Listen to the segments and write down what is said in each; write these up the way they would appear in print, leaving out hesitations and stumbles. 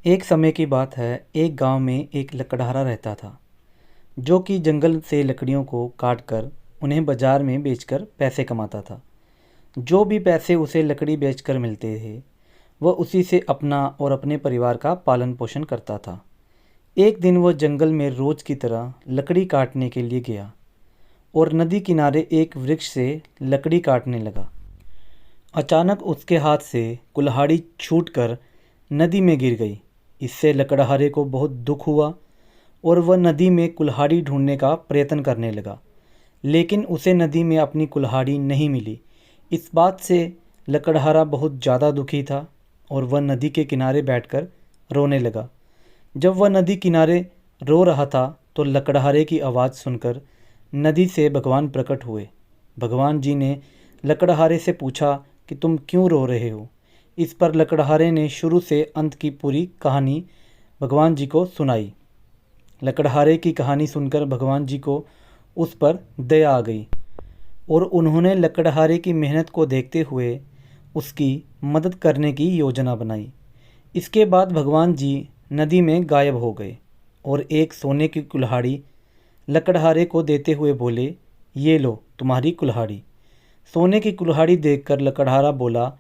एक समय की बात है, एक गांव में एक लकड़हारा रहता था जो कि जंगल से लकड़ियों को काट कर उन्हें बाजार में बेचकर पैसे कमाता था। जो भी पैसे उसे लकड़ी बेचकर मिलते थे वह उसी से अपना और अपने परिवार का पालन पोषण करता था। एक दिन वह जंगल में रोज की तरह लकड़ी काटने के लिए गया और नदी किनारे एक वृक्ष से लकड़ी काटने लगा। अचानक उसके हाथ से कुल्हाड़ी छूटकर नदी में गिर गई। इससे लकड़हारे को बहुत दुख हुआ और वह नदी में कुल्हाड़ी ढूंढने का प्रयत्न करने लगा, लेकिन उसे नदी में अपनी कुल्हाड़ी नहीं मिली। इस बात से लकड़हारा बहुत ज़्यादा दुखी था और वह नदी के किनारे बैठकर रोने लगा। जब वह नदी किनारे रो रहा था तो लकड़हारे की आवाज़ सुनकर नदी से भगवान प्रकट हुए। भगवान जी ने लकड़हारे से पूछा कि तुम क्यों रो रहे हो। इस पर लकड़हारे ने शुरू से अंत की पूरी कहानी भगवान जी को सुनाई। लकड़हारे की कहानी सुनकर भगवान जी को उस पर दया आ गई और उन्होंने लकड़हारे की मेहनत को देखते हुए उसकी मदद करने की योजना बनाई। इसके बाद भगवान जी नदी में गायब हो गए और एक सोने की कुल्हाड़ी लकड़हारे को देते हुए बोले, ये लो तुम्हारी कुल्हाड़ी। सोने की कुल्हाड़ी देखकर लकड़हारा बोला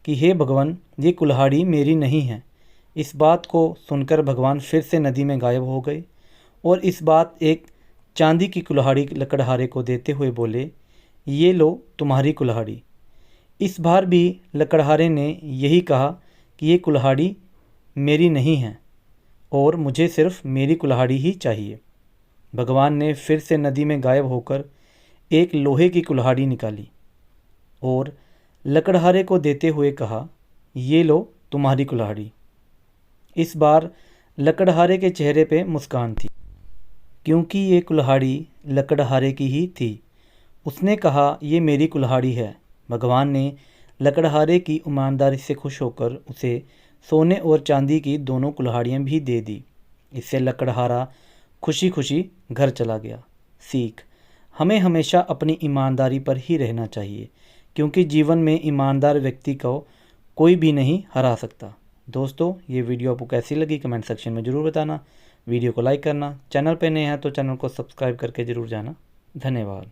कि हे भगवान, ये कुल्हाड़ी मेरी नहीं है। इस बात को सुनकर भगवान फिर से नदी में गायब हो गए और इस बात एक चांदी की कुल्हाड़ी लकड़हारे को देते हुए बोले, ये लो तुम्हारी कुल्हाड़ी। इस बार भी लकड़हारे ने यही कहा कि ये कुल्हाड़ी मेरी नहीं है और मुझे सिर्फ मेरी कुल्हाड़ी ही चाहिए। भगवान ने फिर से नदी में गायब होकर एक लोहे की कुल्हाड़ी निकाली और लकड़हारे को देते हुए कहा, ये लो तुम्हारी कुल्हाड़ी। इस बार लकड़हारे के चेहरे पे मुस्कान थी, क्योंकि ये कुल्हाड़ी लकड़हारे की ही थी। उसने कहा, ये मेरी कुल्हाड़ी है। भगवान ने लकड़हारे की ईमानदारी से खुश होकर उसे सोने और चांदी की दोनों कुल्हाड़ियाँ भी दे दी। इससे लकड़हारा खुशी खुशी घर चला गया। सीख: हमें हमेशा अपनी ईमानदारी पर ही रहना चाहिए, क्योंकि जीवन में ईमानदार व्यक्ति को कोई भी नहीं हरा सकता। दोस्तों, ये वीडियो आपको कैसी लगी कमेंट सेक्शन में ज़रूर बताना। वीडियो को लाइक करना, चैनल पर नए हैं तो चैनल को सब्सक्राइब करके ज़रूर जाना। धन्यवाद।